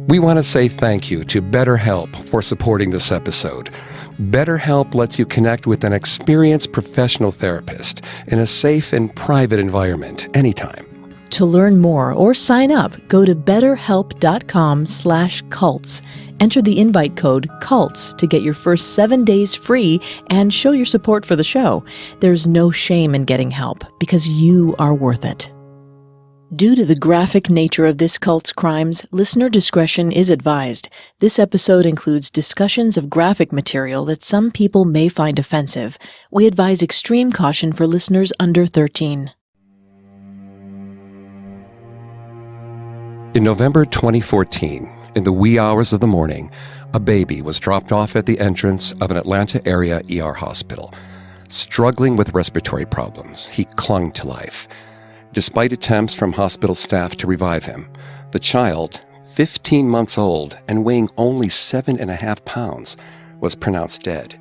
We want to say thank you to BetterHelp for supporting this episode. BetterHelp lets you connect with an experienced professional therapist in a safe and private environment anytime. To learn more or sign up, go to betterhelp.com/cults. Enter the invite code CULTS to get your first 7 days free and show your support for the show. There's no shame in getting help because you are worth it. Due to the graphic nature of this cult's crimes, listener discretion is advised. This episode includes discussions of graphic material that some people may find offensive. We advise extreme caution for listeners under 13. In November 2014, in the wee hours of the morning, a baby was dropped off at the entrance of an Atlanta area ER hospital. Struggling with respiratory problems, he clung to life. Despite attempts from hospital staff to revive him, the child, 15 months old and weighing only 7.5 pounds, was pronounced dead.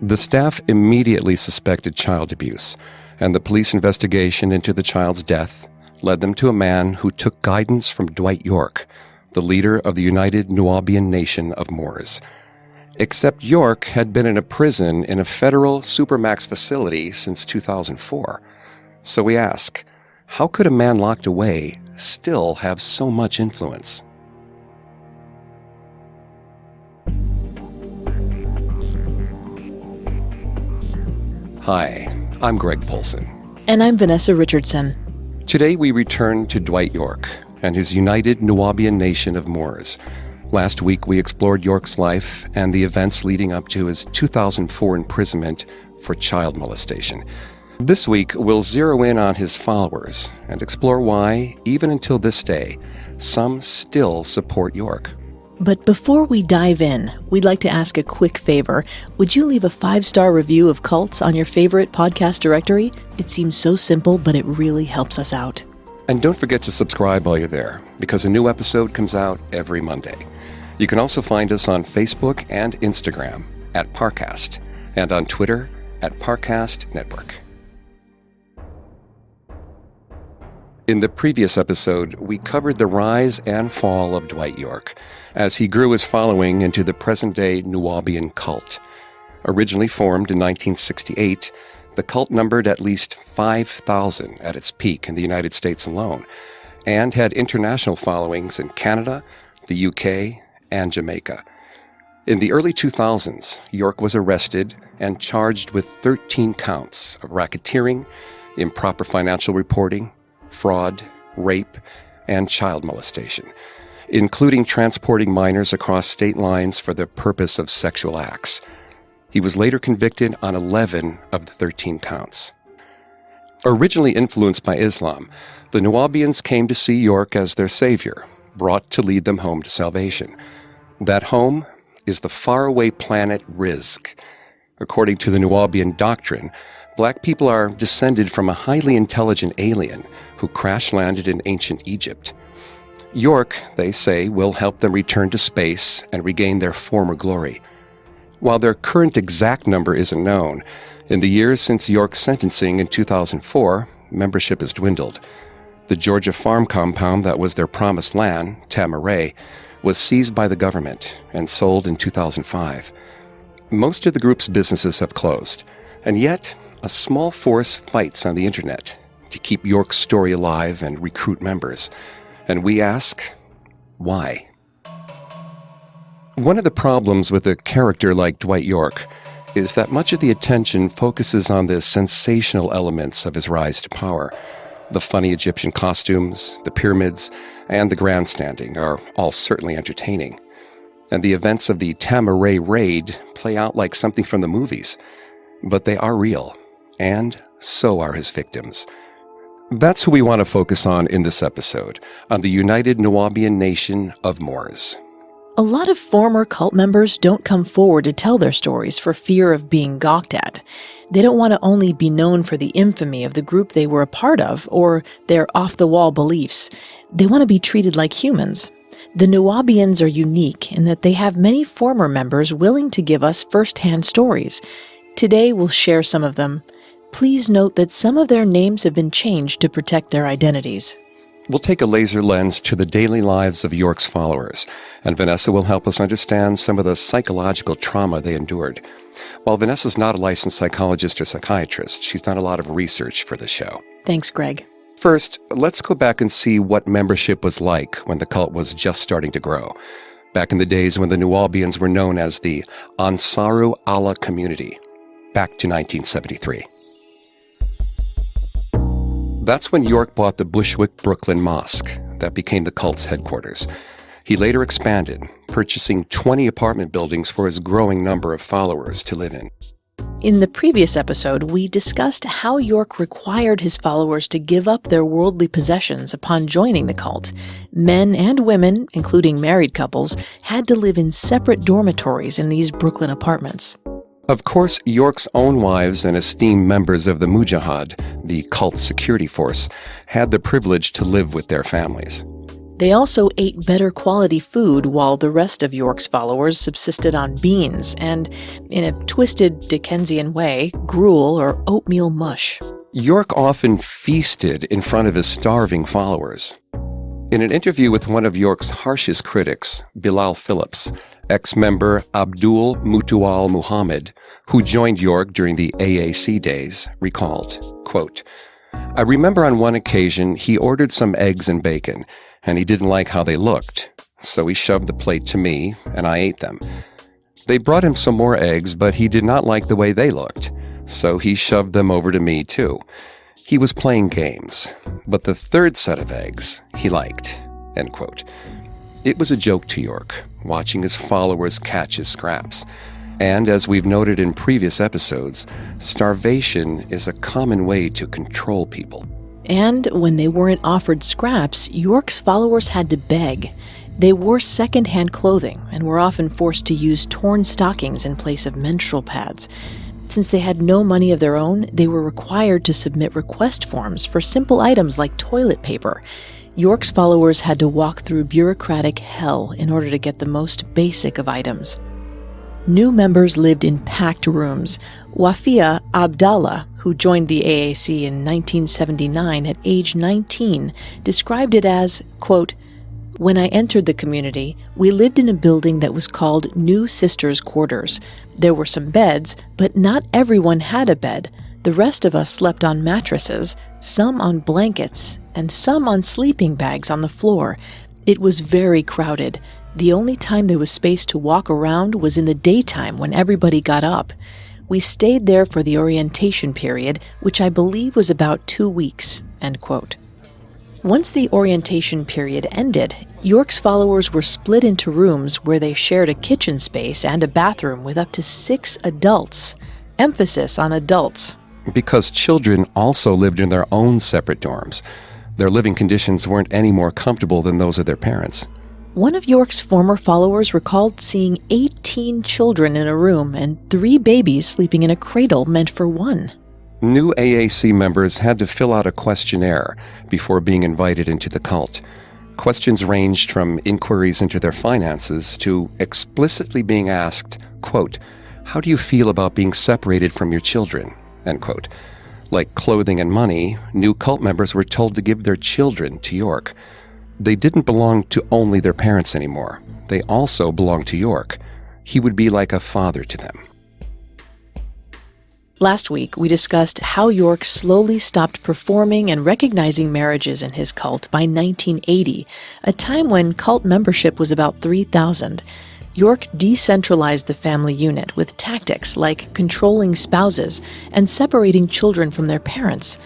The staff immediately suspected child abuse, and the police investigation into the child's death led them to a man who took guidance from Dwight York, the leader of the United Nuwaubian Nation of Moors. Except York had been in a prison in a federal supermax facility since 2004. So we ask, how could a man locked away still have so much influence? Hi, I'm Greg Polson. And I'm Vanessa Richardson. Today we return to Dwight York and his United Nuwaubian Nation of Moors. Last week we explored York's life and the events leading up to his 2004 imprisonment for child molestation. This week we'll zero in on his followers and explore why, even until this day, some still support York. But before we dive in, we'd like to ask a quick favor. Would you leave a 5-star review of Cults on your favorite podcast directory? It seems so simple, but it really helps us out. And don't forget to subscribe while you're there, because a new episode comes out every Monday. You can also find us on Facebook and Instagram at Parcast, and on Twitter at Parcast Network. In the previous episode, we covered the rise and fall of Dwight York as he grew his following into the present-day Nuwaubian cult. Originally formed in 1968, the cult numbered at least 5,000 at its peak in the United States alone, and had international followings in Canada, the UK, and Jamaica. In the early 2000s, York was arrested and charged with 13 counts of racketeering, improper financial reporting, fraud, rape, and child molestation, including transporting minors across state lines for the purpose of sexual acts. He was later convicted on 11 of the 13 counts. Originally influenced by Islam, the Nuwaubians came to see York as their savior, brought to lead them home to salvation. That home is the faraway planet Rizq. According to the Nuwaubian doctrine, black people are descended from a highly intelligent alien who crash-landed in ancient Egypt. York, they say, will help them return to space and regain their former glory. While their current exact number isn't known, in the years since York's sentencing in 2004, membership has dwindled. The Georgia farm compound that was their promised land, Tamaray, was seized by the government and sold in 2005. Most of the group's businesses have closed, and yet a small force fights on the internet to keep York's story alive and recruit members. And we ask, why? One of the problems with a character like Dwight York is that much of the attention focuses on the sensational elements of his rise to power. The funny Egyptian costumes, the pyramids, and the grandstanding are all certainly entertaining. And the events of the Tamaray raid play out like something from the movies. But they are real, and so are his victims. That's who we want to focus on in this episode, on the United Nuwaubian Nation of Moors. A lot of former cult members don't come forward to tell their stories for fear of being gawked at. They don't want to only be known for the infamy of the group they were a part of or their off-the-wall beliefs. They want to be treated like humans. The Nuwaubians are unique in that they have many former members willing to give us first-hand stories. Today we'll share some of them. Please note that some of their names have been changed to protect their identities. We'll take a laser lens to the daily lives of York's followers, and Vanessa will help us understand some of the psychological trauma they endured. While Vanessa's not a licensed psychologist or psychiatrist, she's done a lot of research for the show. Thanks, Greg. First, let's go back and see what membership was like when the cult was just starting to grow. Back in the days when the Nuwaubians were known as the Ansaru Allah community, back to 1973. That's when York bought the Bushwick Brooklyn Mosque that became the cult's headquarters. He later expanded, purchasing 20 apartment buildings for his growing number of followers to live in. In the previous episode, we discussed how York required his followers to give up their worldly possessions upon joining the cult. Men and women, including married couples, had to live in separate dormitories in these Brooklyn apartments. Of course, York's own wives and esteemed members of the Mujahid, the cult security force, had the privilege to live with their families. They also ate better quality food while the rest of York's followers subsisted on beans and, in a twisted Dickensian way, gruel or oatmeal mush. York often feasted in front of his starving followers. In an interview with one of York's harshest critics, Bilal Phillips, ex-member Abdul Mutual Muhammad, who joined York during the AAC days, recalled, quote, "I remember on one occasion he ordered some eggs and bacon, and he didn't like how they looked, so he shoved the plate to me, and I ate them. They brought him some more eggs, but he did not like the way they looked, so he shoved them over to me too. He was playing games, but the third set of eggs he liked," end quote. It was a joke to York, watching his followers catch his scraps. And as we've noted in previous episodes, starvation is a common way to control people. And when they weren't offered scraps, York's followers had to beg. They wore second-hand clothing and were often forced to use torn stockings in place of menstrual pads. Since they had no money of their own, they were required to submit request forms for simple items like toilet paper. York's followers had to walk through bureaucratic hell in order to get the most basic of items. New members lived in packed rooms. Wafia Abdallah, who joined the AAC in 1979 at age 19, described it as, quote, "When I entered the community, we lived in a building that was called New Sisters' Quarters. There were some beds, but not everyone had a bed. The rest of us slept on mattresses, some on blankets, and some on sleeping bags on the floor. It was very crowded. The only time there was space to walk around was in the daytime when everybody got up. We stayed there for the orientation period, which I believe was about 2 weeks," end quote. Once the orientation period ended, York's followers were split into rooms where they shared a kitchen space and a bathroom with up to 6 adults. Emphasis on adults. Because children also lived in their own separate dorms. Their living conditions weren't any more comfortable than those of their parents. One of York's former followers recalled seeing 18 children in a room and 3 babies sleeping in a cradle meant for one. New AAC members had to fill out a questionnaire before being invited into the cult. Questions ranged from inquiries into their finances to explicitly being asked, quote, "How do you feel about being separated from your children?" end quote. Like clothing and money, new cult members were told to give their children to York. They didn't belong to only their parents anymore. They also belonged to York. He would be like a father to them. Last week, we discussed how York slowly stopped performing and recognizing marriages in his cult by 1980, a time when cult membership was about 3,000. York decentralized the family unit with tactics like controlling spouses and separating children from their parents.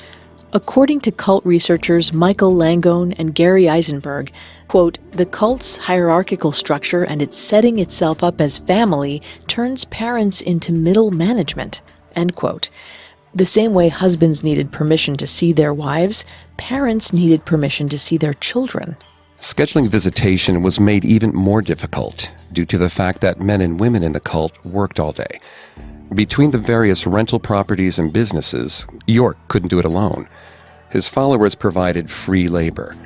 According to cult researchers Michael Langone and Gary Eisenberg, quote, "The cult's hierarchical structure and its setting itself up as family turns parents into middle management," end quote. The same way husbands needed permission to see their wives, parents needed permission to see their children. Scheduling visitation was made even more difficult due to the fact that men and women in the cult worked all day. Between the various rental properties and businesses, York couldn't do it alone. His followers provided free labor.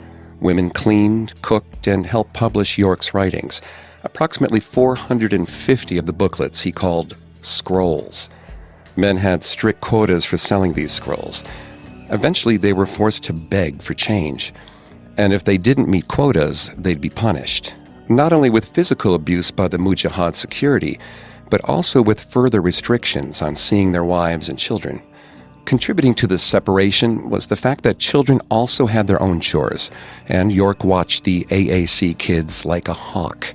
Women cleaned, cooked, and helped publish York's writings. Approximately 450 of the booklets he called scrolls. Men had strict quotas for selling these scrolls. Eventually, they were forced to beg for change. And if they didn't meet quotas, they'd be punished, not only with physical abuse by the Mujahid security, but also with further restrictions on seeing their wives and children. Contributing to this separation was the fact that children also had their own chores, and York watched the AAC kids like a hawk.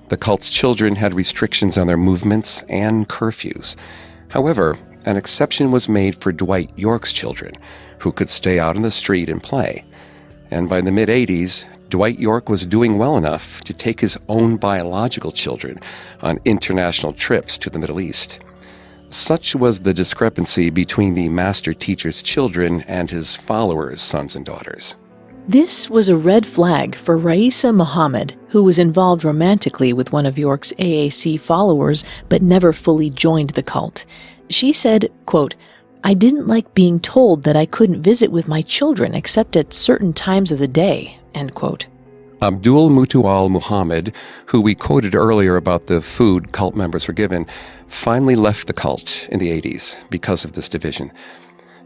The cult's children had restrictions on their movements and curfews. However, an exception was made for Dwight York's children, who could stay out in the street and play. And by the mid-'80s, Dwight York was doing well enough to take his own biological children on international trips to the Middle East. Such was the discrepancy between the master teacher's children and his followers' sons and daughters. This was a red flag for Raisa Muhammad, who was involved romantically with one of York's AAC followers but never fully joined the cult. She said, quote, "I didn't like being told that I couldn't visit with my children except at certain times of the day," end quote. Abdul Mutual Muhammad, who we quoted earlier about the food cult members were given, finally left the cult in the 80s because of this division.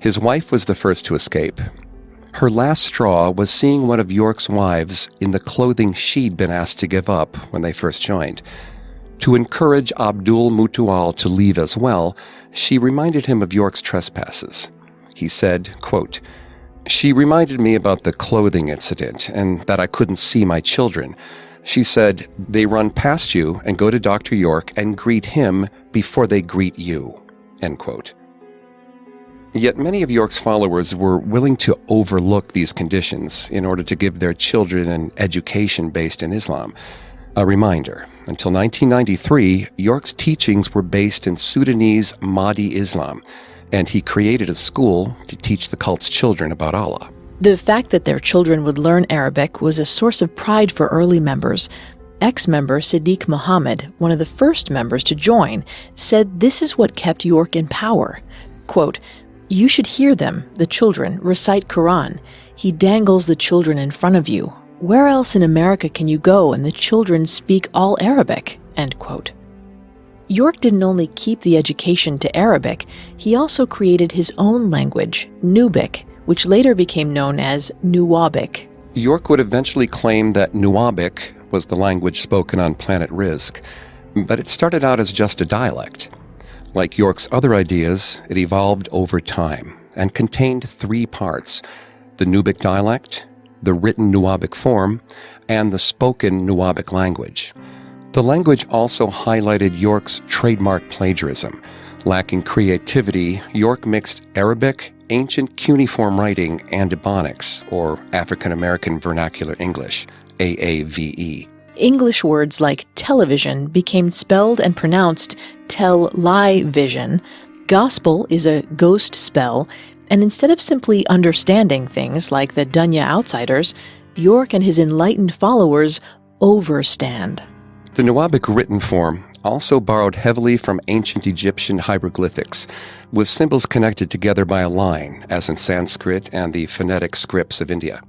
His wife was the first to escape. Her last straw was seeing one of York's wives in the clothing she'd been asked to give up when they first joined. To encourage Abdul Mutual to leave as well, she reminded him of York's trespasses. He said, quote, "She reminded me about the clothing incident and that I couldn't see my children. She said, they run past you and go to Dr. York and greet him before they greet you," end quote. Yet many of York's followers were willing to overlook these conditions in order to give their children an education based in Islam. A reminder, until 1993, York's teachings were based in Sudanese Mahdi Islam, and he created a school to teach the cult's children about Allah. The fact that their children would learn Arabic was a source of pride for early members. Ex-member Siddiq Muhammad, one of the first members to join, said this is what kept York in power. Quote, "You should hear them, the children, recite Quran. He dangles the children in front of you. Where else in America can you go and the children speak all Arabic?" End quote. York didn't only keep the education to Arabic, he also created his own language, Nubic, which later became known as Nuwaubic. York would eventually claim that Nuwaubic was the language spoken on planet Rizq, but it started out as just a dialect. Like York's other ideas, it evolved over time and contained three parts: the Nubic dialect, the written Nuwaubic form, and the spoken Nuwaubic language. The language also highlighted York's trademark plagiarism. Lacking creativity, York mixed Arabic, ancient cuneiform writing, and Ebonics, or African American Vernacular English, AAVE. English words like television became spelled and pronounced tell-lie-vision. Gospel is a ghost spell, and instead of simply understanding things like the Dunya outsiders, York and his enlightened followers overstand. The Nuwaubic written form also borrowed heavily from ancient Egyptian hieroglyphics, with symbols connected together by a line, as in Sanskrit and the phonetic scripts of India.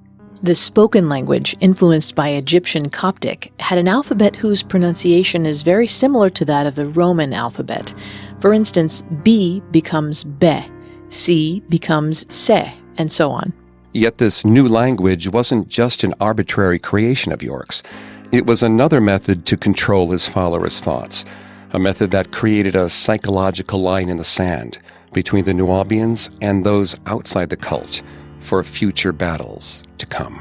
The spoken language, influenced by Egyptian Coptic, had an alphabet whose pronunciation is very similar to that of the Roman alphabet. For instance, B becomes be, C becomes se, and so on. Yet this new language wasn't just an arbitrary creation of York's. It was another method to control his followers' thoughts, a method that created a psychological line in the sand between the Nuwaubians and those outside the cult for future battles to come.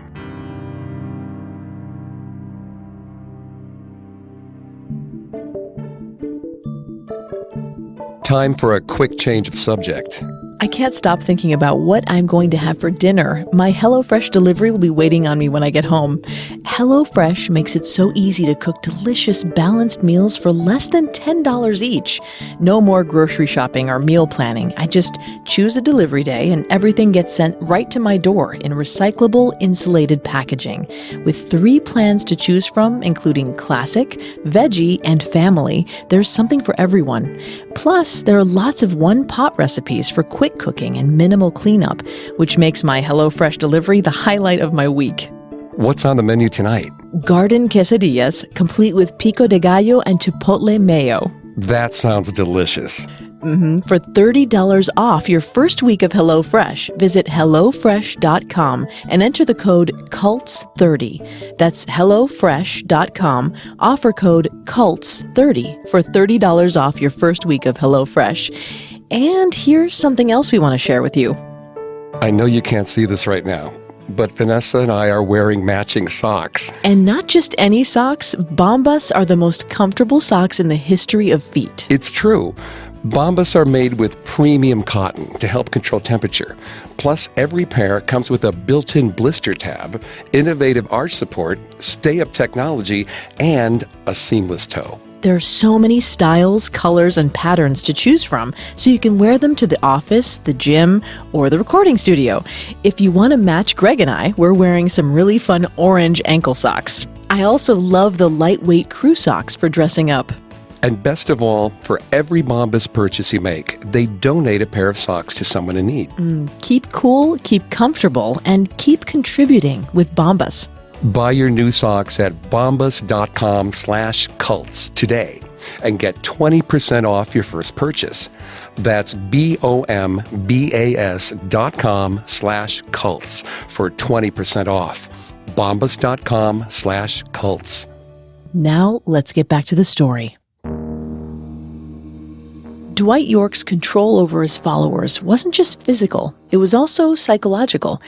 Time for a quick change of subject. I can't stop thinking about what I'm going to have for dinner. My HelloFresh delivery will be waiting on me when I get home. HelloFresh makes it so easy to cook delicious, balanced meals for less than $10 each. No more grocery shopping or meal planning. I just choose a delivery day and everything gets sent right to my door in recyclable, insulated packaging. With 3 plans to choose from, including classic, veggie, and family, there's something for everyone. Plus, there are lots of one-pot recipes for quick cooking and minimal cleanup, which makes my HelloFresh delivery the highlight of my week. What's on the menu tonight? Garden quesadillas, complete with pico de gallo and chipotle mayo. That sounds delicious. For $30 off your first week of HelloFresh, visit HelloFresh.com and enter the code CULTS30. That's HelloFresh.com. Offer code CULTS30 for $30 off your first week of HelloFresh. And here's something else we want to share with you. I know you can't see this right now, but Vanessa and I are wearing matching socks. And not just any socks, Bombas are the most comfortable socks in the history of feet. It's true. Bombas are made with premium cotton to help control temperature. Plus, every pair comes with a built-in blister tab, innovative arch support, stay-up technology, and a seamless toe. There are so many styles, colors, and patterns to choose from, so you can wear them to the office, the gym, or the recording studio. If you want to match Greg and I, we're wearing some really fun orange ankle socks. I also love the lightweight crew socks for dressing up. And best of all, for every Bombas purchase you make, they donate a pair of socks to someone in need. Keep cool, keep comfortable, and keep contributing with Bombas. Buy your new socks at bombas.com/cults today and get 20% off your first purchase. That's bombas.com/cults for 20% off. bombas.com/cults. Now, let's get back to the story. Dwight York's control over his followers wasn't just physical, it was also psychological.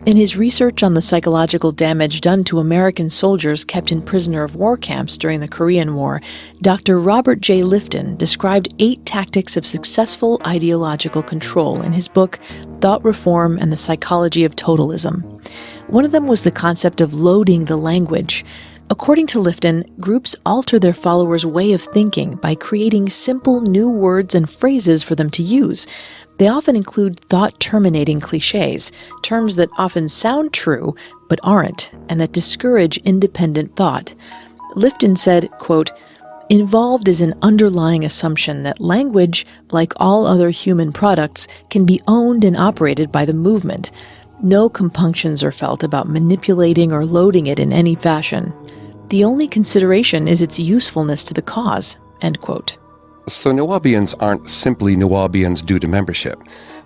In his research on the psychological damage done to American soldiers kept in prisoner of war camps during the Korean War, Dr. Robert J. Lifton described 8 tactics of successful ideological control in his book, Thought Reform and the Psychology of Totalism. One of them was the concept of loading the language. According to Lifton, groups alter their followers' way of thinking by creating simple new words and phrases for them to use. They often include thought-terminating cliches, terms that often sound true but aren't, and that discourage independent thought. Lifton said, quote, "Involved is an underlying assumption that language, like all other human products, can be owned and operated by the movement. No compunctions are felt about manipulating or loading it in any fashion. The only consideration is its usefulness to the cause," end quote. So Nuwaubians aren't simply Nuwaubians due to membership.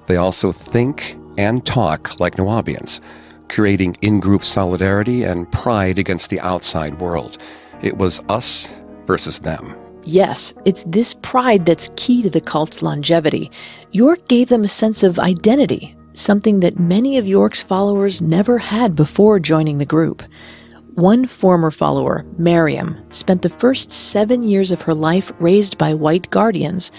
They also think and talk like Nuwaubians, creating in-group solidarity and pride against the outside world. It was us versus them. Yes, it's this pride that's key to the cult's longevity. York gave them a sense of identity, something that many of York's followers never had before joining the group. One former follower, Miriam, spent the first 7 years of her life raised by white guardians.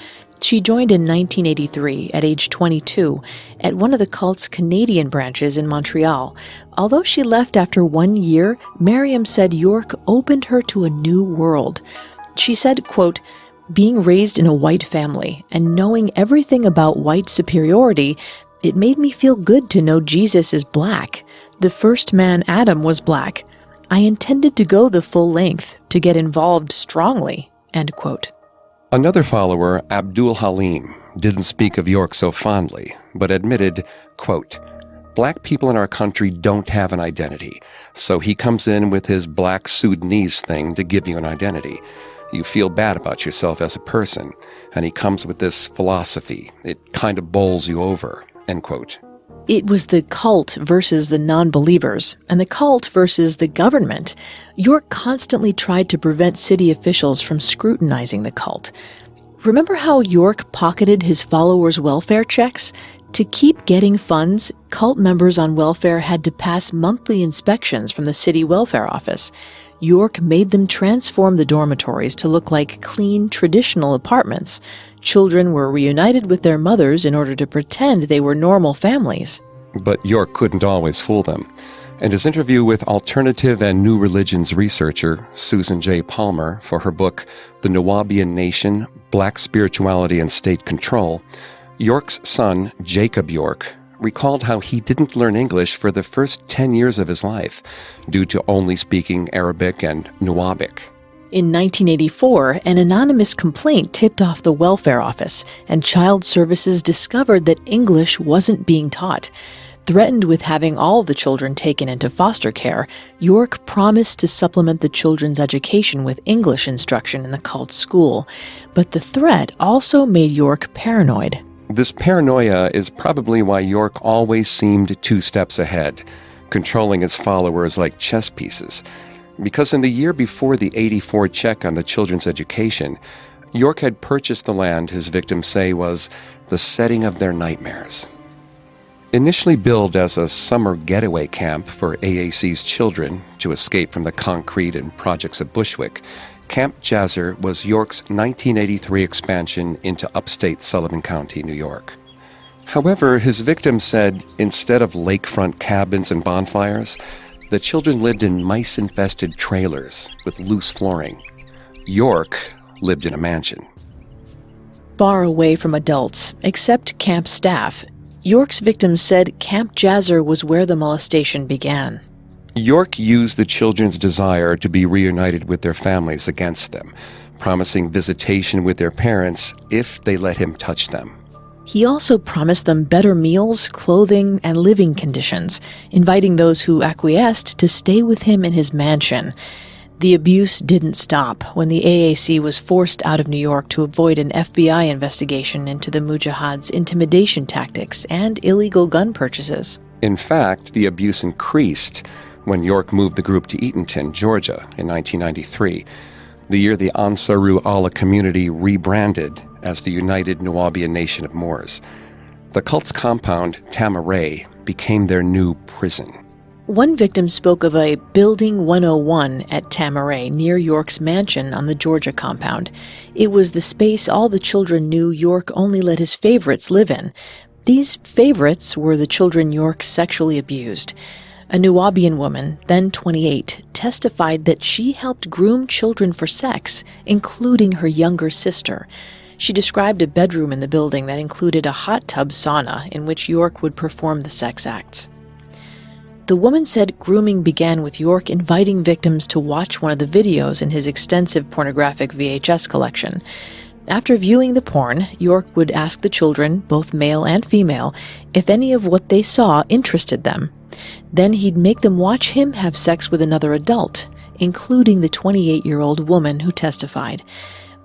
She joined in 1983 at age 22 at one of the cult's Canadian branches in Montreal. Although she left after 1 year, Miriam said York opened her to a new world. She said, quote, "Being raised in a white family and knowing everything about white superiority, it made me feel good to know Jesus is black. The first man, Adam, was black. I intended to go the full length, to get involved strongly," end quote. Another follower, Abdul Halim, didn't speak of York so fondly, but admitted, quote, "Black people in our country don't have an identity, so he comes in with his black Sudanese thing to give you an identity. You feel bad about yourself as a person, and he comes with this philosophy. It kind of bowls you over," end quote. It was the cult versus the non-believers, and the cult versus the government. York constantly tried to prevent city officials from scrutinizing the cult. Remember how York pocketed his followers' welfare checks? To keep getting funds, cult members on welfare had to pass monthly inspections from the city welfare office. York made them transform the dormitories to look like clean, traditional apartments. Children were reunited with their mothers in order to pretend they were normal families. But York couldn't always fool them. In his interview with alternative and new religions researcher Susan J. Palmer for her book, The Nuwaubian Nation, Black Spirituality and State Control, York's son, Jacob York, recalled how he didn't learn English for the first 10 years of his life due to only speaking Arabic and Nuwaubic. In 1984, an anonymous complaint tipped off the welfare office, and Child Services discovered that English wasn't being taught. Threatened with having all the children taken into foster care, York promised to supplement the children's education with English instruction in the cult's school. But the threat also made York paranoid. This paranoia is probably why York always seemed 2 steps ahead, controlling his followers like chess pieces. Because in the year before the '84 check on the children's education, York had purchased the land his victims say was the setting of their nightmares. Initially billed as a summer getaway camp for AAC's children to escape from the concrete and projects of Bushwick, Camp Jazzer was York's 1983 expansion into upstate Sullivan County, New York. However, his victims said instead of lakefront cabins and bonfires, the children lived in mice-infested trailers with loose flooring. York lived in a mansion. Far away from adults, except camp staff, York's victims said Camp Jazzer was where the molestation began. York used the children's desire to be reunited with their families against them, promising visitation with their parents if they let him touch them. He also promised them better meals, clothing, and living conditions, inviting those who acquiesced to stay with him in his mansion. The abuse didn't stop when the AAC was forced out of New York to avoid an FBI investigation into the Mujahid's intimidation tactics and illegal gun purchases. In fact, the abuse increased when York moved the group to Eatonton, Georgia, in 1993, the year the Ansaru Allah community rebranded as the United Nuwaubian Nation of Moors. The cult's compound, Tamaray, became their new prison. One victim spoke of a Building 101 at Tamaray near York's mansion on the Georgia compound. It was the space all the children knew York only let his favorites live in. These favorites were the children York sexually abused. A Nuwaubian woman, then 28, testified that she helped groom children for sex, including her younger sister. She described a bedroom in the building that included a hot tub sauna in which York would perform the sex acts. The woman said grooming began with York inviting victims to watch one of the videos in his extensive pornographic VHS collection. After viewing the porn, York would ask the children, both male and female, if any of what they saw interested them. Then he'd make them watch him have sex with another adult, including the 28-year-old woman who testified.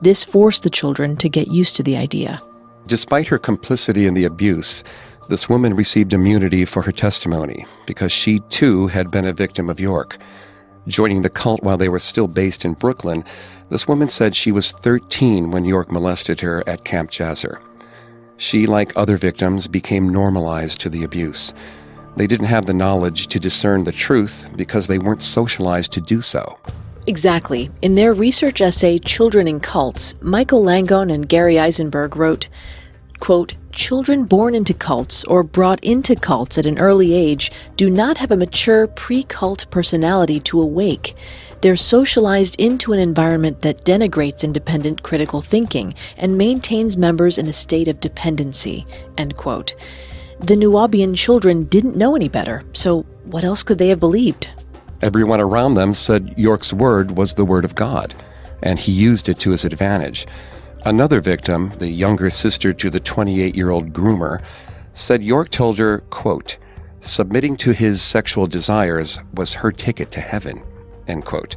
This forced the children to get used to the idea. Despite her complicity in the abuse, this woman received immunity for her testimony because she, too, had been a victim of York. Joining the cult while they were still based in Brooklyn, this woman said she was 13 when York molested her at Camp Jazzer. She, like other victims, became normalized to the abuse. They didn't have the knowledge to discern the truth because they weren't socialized to do so. Exactly. In their research essay, Children in Cults, Michael Langone and Gary Eisenberg wrote, quote, "Children born into cults or brought into cults at an early age do not have a mature pre-cult personality to awake. They're socialized into an environment that denigrates independent critical thinking and maintains members in a state of dependency," end quote. The Nuwaubian children didn't know any better, so what else could they have believed? Everyone around them said York's word was the word of God, and he used it to his advantage. Another victim, the younger sister to the 28-year-old groomer, said York told her, quote, "Submitting to his sexual desires was her ticket to heaven," end quote.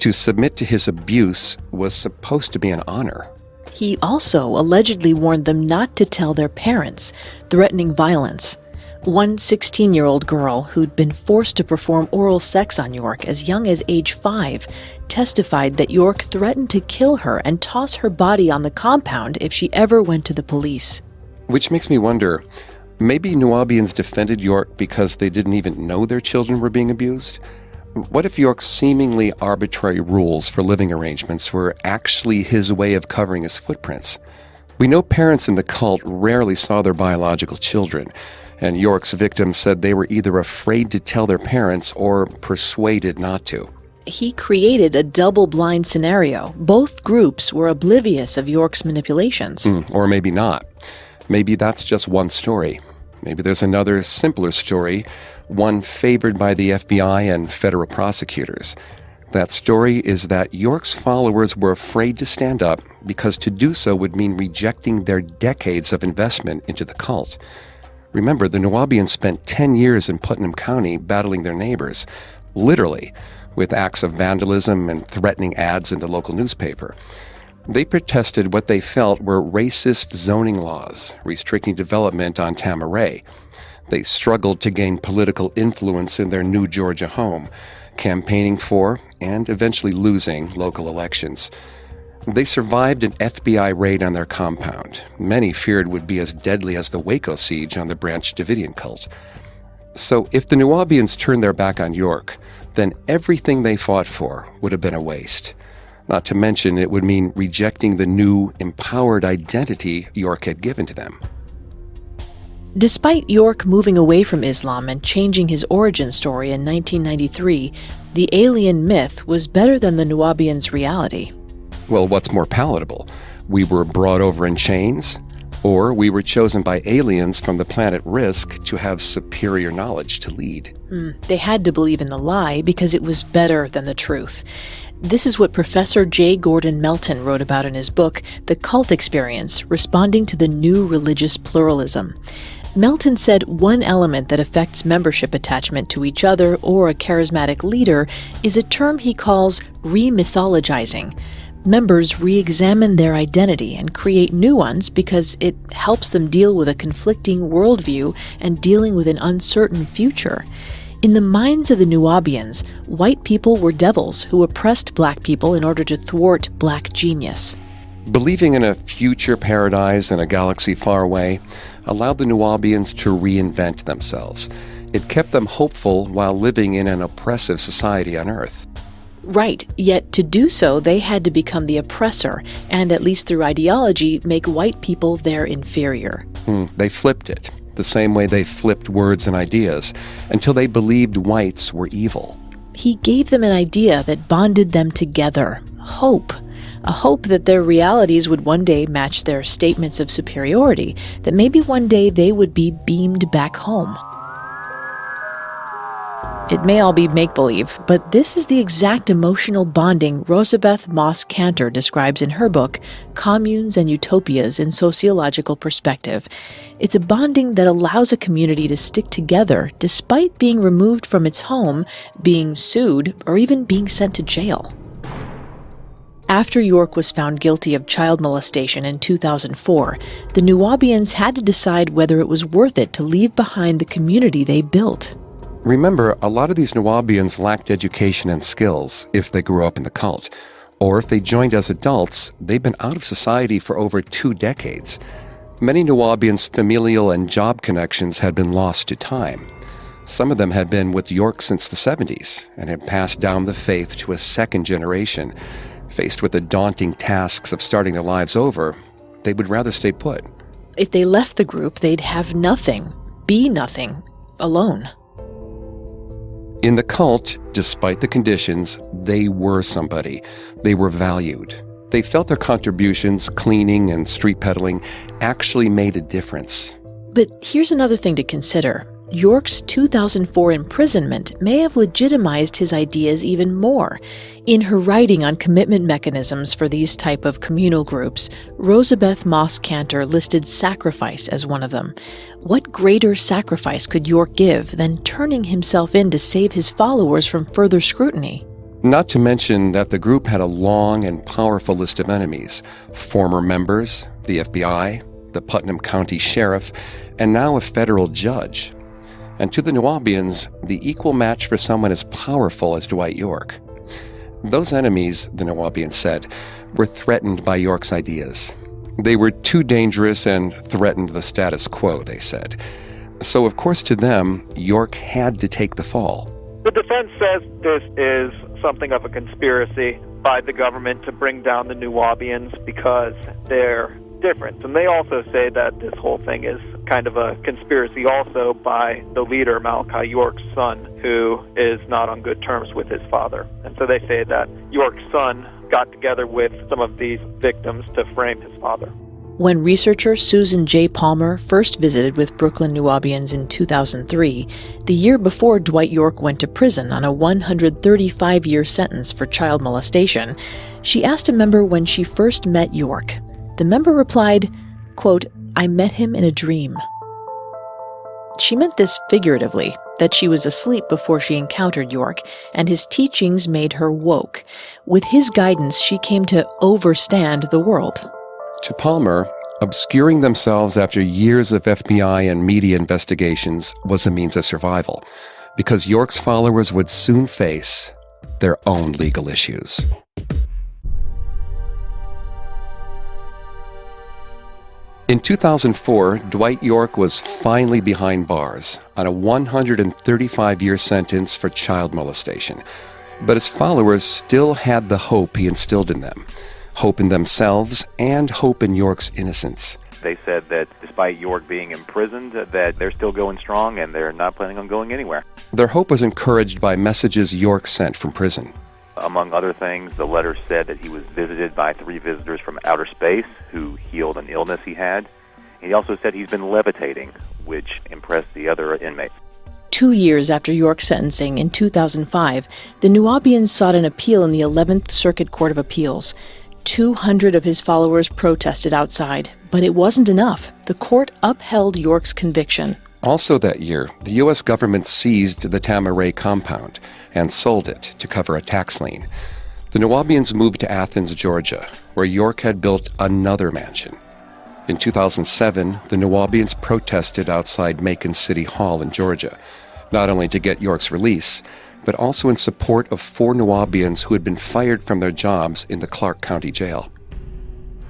To submit to his abuse was supposed to be an honor. He also allegedly warned them not to tell their parents, threatening violence. One 16-year-old girl who'd been forced to perform oral sex on York as young as age 5 testified that York threatened to kill her and toss her body on the compound if she ever went to the police. Which makes me wonder, maybe Nuwaubians defended York because they didn't even know their children were being abused? What if York's seemingly arbitrary rules for living arrangements were actually his way of covering his footprints? We know parents in the cult rarely saw their biological children, and York's victims said they were either afraid to tell their parents or persuaded not to. He created a double-blind scenario. Both groups were oblivious of York's manipulations. Or maybe not. Maybe that's just one story. Maybe there's another, simpler story, one favored by the FBI and federal prosecutors. That story is that York's followers were afraid to stand up because to do so would mean rejecting their decades of investment into the cult. Remember, the Nuwaubians spent 10 years in Putnam County battling their neighbors, literally, with acts of vandalism and threatening ads in the local newspaper. They protested what they felt were racist zoning laws, restricting development on Tamaray. They struggled to gain political influence in their new Georgia home, campaigning for and eventually losing local elections. They survived an FBI raid on their compound. Many feared would be as deadly as the Waco siege on the Branch Davidian cult. So if the Nuwaubians turned their back on York, then everything they fought for would have been a waste. Not to mention, it would mean rejecting the new, empowered identity York had given to them. Despite York moving away from Islam and changing his origin story in 1993, the alien myth was better than the Nuwaubians' reality. Well, what's more palatable? We were brought over in chains, or we were chosen by aliens from the planet Risk to have superior knowledge to lead. They had to believe in the lie because it was better than the truth. This is what Professor J. Gordon Melton wrote about in his book, The Cult Experience, Responding to the New Religious Pluralism. Melton said one element that affects membership attachment to each other or a charismatic leader is a term he calls remythologizing. Members re-examine their identity and create new ones because it helps them deal with a conflicting worldview and dealing with an uncertain future. In the minds of the Nuwaubians, white people were devils who oppressed black people in order to thwart black genius. Believing in a future paradise in a galaxy far away allowed the Nuwaubians to reinvent themselves. It kept them hopeful while living in an oppressive society on Earth. Right, yet to do so, they had to become the oppressor, and at least through ideology, make white people their inferior. They flipped it, the same way they flipped words and ideas, until they believed whites were evil. He gave them an idea that bonded them together, hope. A hope that their realities would one day match their statements of superiority, that maybe one day they would be beamed back home. It may all be make-believe, but this is the exact emotional bonding Rosabeth Moss Kanter describes in her book, Communes and Utopias in Sociological Perspective. It's a bonding that allows a community to stick together despite being removed from its home, being sued, or even being sent to jail. After York was found guilty of child molestation in 2004, the Nuwaubians had to decide whether it was worth it to leave behind the community they built. Remember, a lot of these Nuwaubians lacked education and skills if they grew up in the cult, or if they joined as adults, they've been out of society for over 2 decades. Many Nuwaubians' familial and job connections had been lost to time. Some of them had been with York since the 70s and had passed down the faith to a second generation. Faced with the daunting tasks of starting their lives over, they would rather stay put. If they left the group, they'd have nothing, be nothing, alone. In the cult, despite the conditions, they were somebody. They were valued. They felt their contributions, cleaning and street peddling, actually made a difference. But here's another thing to consider. York's 2004 imprisonment may have legitimized his ideas even more. In her writing on commitment mechanisms for these type of communal groups, Rosabeth Moss Kanter listed sacrifice as one of them. What greater sacrifice could York give than turning himself in to save his followers from further scrutiny? Not to mention that the group had a long and powerful list of enemies, former members, the FBI, the Putnam County Sheriff, and now a federal judge. And to the Nuwaubians, the equal match for someone as powerful as Dwight York. Those enemies, the Nuwaubians said, were threatened by York's ideas. They were too dangerous and threatened the status quo, they said. So, of course, to them, York had to take the fall. The defense says this is something of a conspiracy by the government to bring down the Nuwaubians because they're different. And they also say that this whole thing is kind of a conspiracy also by the leader, Malachi York's son, who is not on good terms with his father. And so they say that York's son got together with some of these victims to frame his father. When researcher Susan J. Palmer first visited with Brooklyn Nuwaubians in 2003, the year before Dwight York went to prison on a 135-year sentence for child molestation, she asked a member when she first met York. The member replied, quote, "I met him in a dream." She meant this figuratively, that she was asleep before she encountered York, and his teachings made her woke. With his guidance, she came to overstand the world. To Palmer, obscuring themselves after years of FBI and media investigations was a means of survival, because York's followers would soon face their own legal issues. In 2004, Dwight York was finally behind bars on a 135-year sentence for child molestation. But his followers still had the hope he instilled in them. Hope in themselves and hope in York's innocence. They said that despite York being imprisoned, that they're still going strong and they're not planning on going anywhere. Their hope was encouraged by messages York sent from prison. Among other things, the letter said that he was visited by 3 visitors from outer space who healed an illness he had. He also said he's been levitating, which impressed the other inmates. 2 years after York's sentencing in 2005, the Nuwaubians sought an appeal in the 11th Circuit Court of Appeals. 200 of his followers protested outside, but it wasn't enough. The court upheld York's conviction. Also that year, the U.S. government seized the Tamaray compound and sold it to cover a tax lien. The Nuwaubians moved to Athens, Georgia, where York had built another mansion. In 2007, the Nuwaubians protested outside Macon City Hall in Georgia, not only to get York's release, but also in support of 4 Nuwaubians who had been fired from their jobs in the Clark County Jail.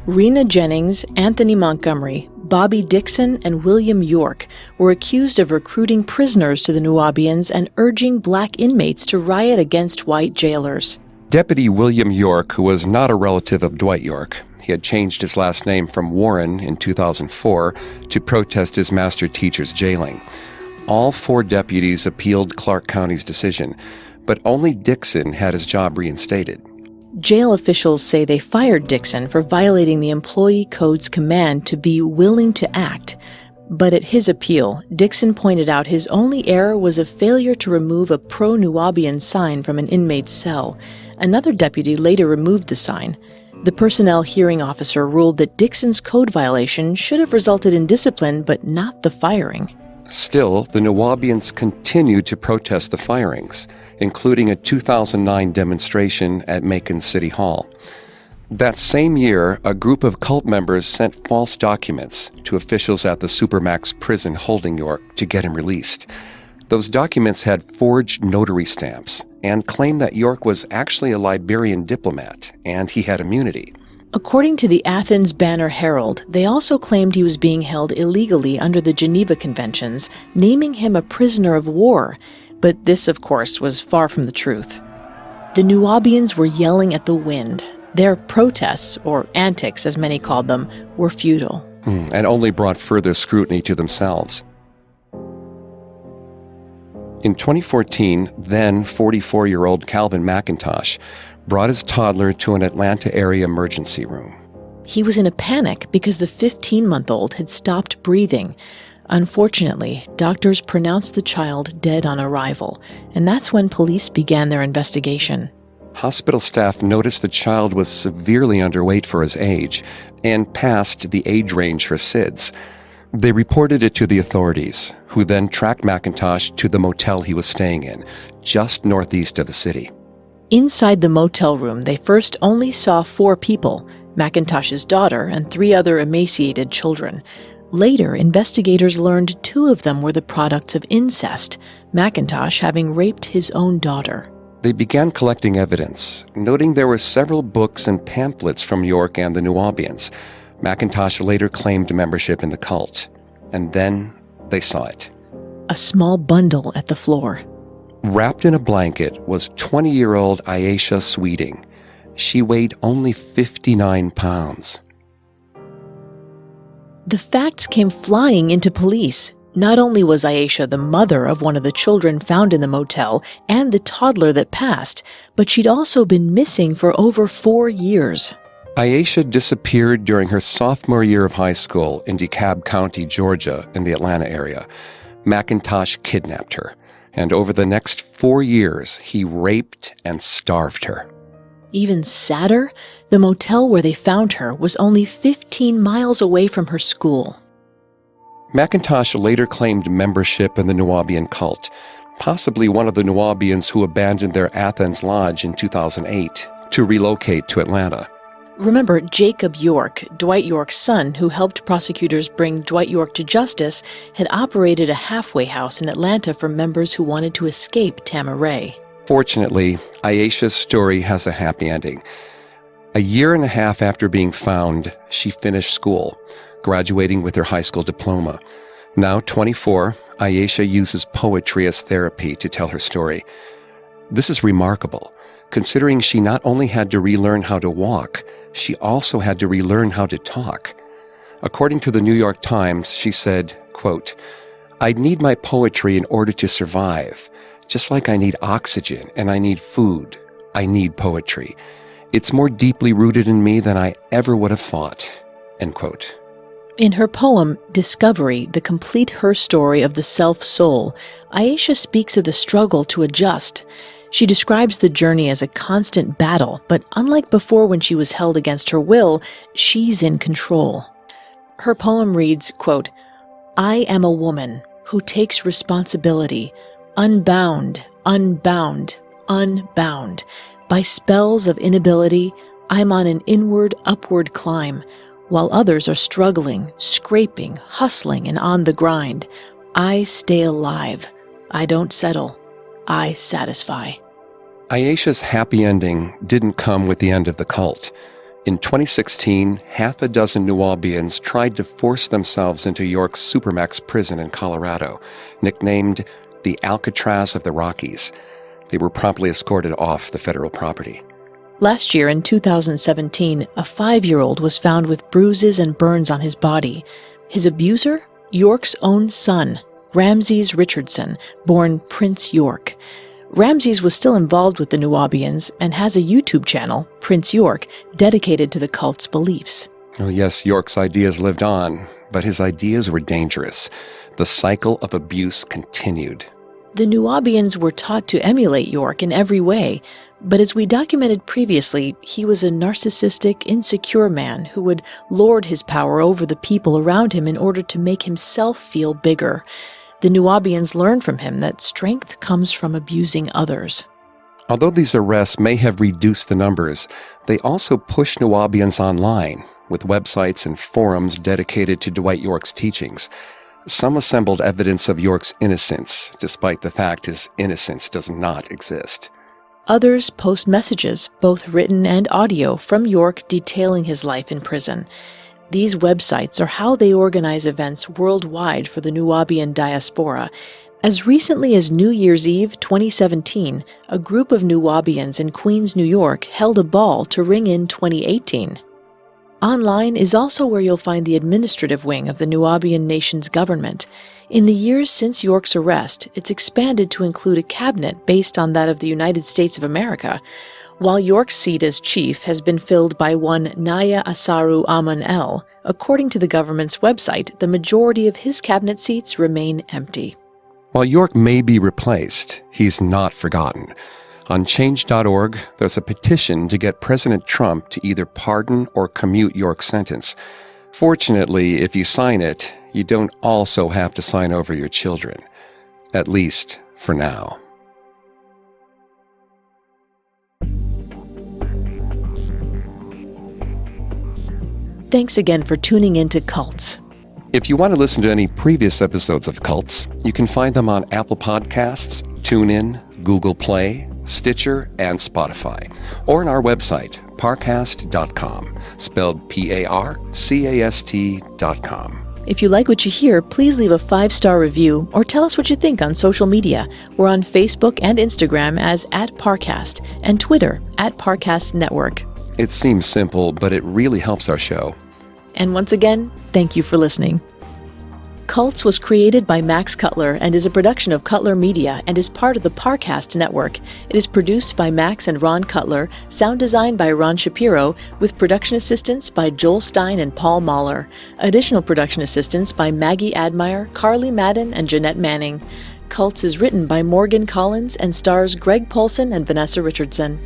Rena Jennings, Anthony Montgomery, Bobby Dixon, and William York were accused of recruiting prisoners to the Nuwaubians and urging black inmates to riot against white jailers. Deputy William York, who was not a relative of Dwight York, he had changed his last name from Warren in 2004 to protest his master teacher's jailing. All 4 deputies appealed Clark County's decision, but only Dixon had his job reinstated. Jail officials say they fired Dixon for violating the Employee Code's command to be willing to act. But at his appeal, Dixon pointed out his only error was a failure to remove a pro-Nuwaubian sign from an inmate's cell. Another deputy later removed the sign. The personnel hearing officer ruled that Dixon's code violation should have resulted in discipline, but not the firing. Still, the Nuwaubians continued to protest the firings, including a 2009 demonstration at Macon City Hall. That same year, a group of cult members sent false documents to officials at the Supermax prison holding York to get him released. Those documents had forged notary stamps and claimed that York was actually a Liberian diplomat and he had immunity. According to the Athens Banner-Herald, they also claimed he was being held illegally under the Geneva Conventions, naming him a prisoner of war. But this, of course, was far from the truth. The Nuwaubians were yelling at the wind. Their protests, or antics as many called them, were futile. And only brought further scrutiny to themselves. In 2014, then 44-year-old Calvin McIntosh brought his toddler to an Atlanta area emergency room. He was in a panic because the 15-month-old had stopped breathing. Unfortunately, doctors pronounced the child dead on arrival, and that's when police began their investigation. Hospital staff noticed the child was severely underweight for his age and past the age range for SIDS. They reported it to the authorities, who then tracked McIntosh to the motel he was staying in, just northeast of the city. Inside the motel room, they first only saw 4 people, McIntosh's daughter and 3 other emaciated children. Later, investigators learned 2 of them were the products of incest, McIntosh having raped his own daughter. They began collecting evidence, noting there were several books and pamphlets from York and the Nuwaubians. McIntosh later claimed membership in the cult. And then they saw it. A small bundle at the floor. Wrapped in a blanket was 20-year-old Aisha Sweeting. She weighed only 59 pounds. The facts came flying into police. Not only was Aisha the mother of one of the children found in the motel and the toddler that passed, but she'd also been missing for over 4 years. Aisha disappeared during her sophomore year of high school in DeKalb County, Georgia, in the Atlanta area. McIntosh kidnapped her, and over the next 4 years, he raped and starved her. Even sadder, the motel where they found her was only 15 miles away from her school. McIntosh later claimed membership in the Nuwaubian cult, possibly one of the Nuwaubians who abandoned their Athens lodge in 2008 to relocate to Atlanta. Remember, Jacob York, Dwight York's son, who helped prosecutors bring Dwight York to justice, had operated a halfway house in Atlanta for members who wanted to escape Tama Ray. Fortunately, Aisha's story has a happy ending. A year and a half after being found, she finished school, graduating with her high school diploma. Now 24, Aisha uses poetry as therapy to tell her story. This is remarkable, considering she not only had to relearn how to walk, she also had to relearn how to talk. According to the New York Times, she said, quote, "I'd need my poetry in order to survive, just like I need oxygen and I need food. I need poetry. It's more deeply rooted in me than I ever would have thought." End quote. In her poem, Discovery, the complete her story of the self-soul, Aisha speaks of the struggle to adjust. She describes the journey as a constant battle, but unlike before when she was held against her will, she's in control. Her poem reads, quote, "I am a woman who takes responsibility, unbound, unbound, unbound. By spells of inability, I'm on an inward, upward climb, while others are struggling, scraping, hustling, and on the grind. I stay alive. I don't settle. I satisfy." Aisha's happy ending didn't come with the end of the cult. In 2016, half a dozen Nuwaubians tried to force themselves into York's Supermax prison in Colorado, nicknamed the Alcatraz of the Rockies. They were promptly escorted off the federal property. Last year, in 2017, a 5-year-old was found with bruises and burns on his body. His abuser? York's own son, Ramses Richardson, born Prince York. Ramses was still involved with the Nuwaubians and has a YouTube channel, Prince York, dedicated to the cult's beliefs. Oh, yes, York's ideas lived on, but his ideas were dangerous. The cycle of abuse continued. The Nuwaubians were taught to emulate York in every way, but as we documented previously, he was a narcissistic, insecure man who would lord his power over the people around him in order to make himself feel bigger. The Nuwaubians learned from him that strength comes from abusing others. Although these arrests may have reduced the numbers, they also pushed Nuwaubians online, with websites and forums dedicated to Dwight York's teachings. Some assembled evidence of York's innocence, despite the fact his innocence does not exist. Others post messages, both written and audio, from York detailing his life in prison. These websites are how they organize events worldwide for the Nuwaubian diaspora. As recently as New Year's Eve 2017, a group of Nuwaubians in Queens, New York, held a ball to ring in 2018. Online is also where you'll find the administrative wing of the Nuwaubian nation's government. In the years since York's arrest, it's expanded to include a cabinet based on that of the United States of America, while York's seat as chief has been filled by one Naya Asaru Aman-El. According to the government's website, the majority of his cabinet seats remain empty. While York may be replaced, he's not forgotten. On change.org, there's a petition to get President Trump to either pardon or commute York's sentence. Fortunately, if you sign it, you don't also have to sign over your children. At least for now. Thanks again for tuning in to Cults. If you want to listen to any previous episodes of Cults, you can find them on Apple Podcasts, TuneIn, Google Play, Stitcher, and Spotify, or on our website, parcast.com, spelled P-A-R-C-A-S-T.com. If you like what you hear, please leave a 5-star review or tell us what you think on social media. We're on Facebook and Instagram as @Parcast and Twitter @Parcast Network. It seems simple, but it really helps our show. And once again, thank you for listening. Cults was created by Max Cutler and is a production of Cutler Media and is part of the Parcast Network. It is produced by Max and Ron Cutler, sound design by Ron Shapiro, with production assistance by Joel Stein and Paul Mahler. Additional production assistance by Maggie Admire, Carly Madden, and Jeanette Manning. Cults is written by Morgan Collins and stars Greg Polson and Vanessa Richardson.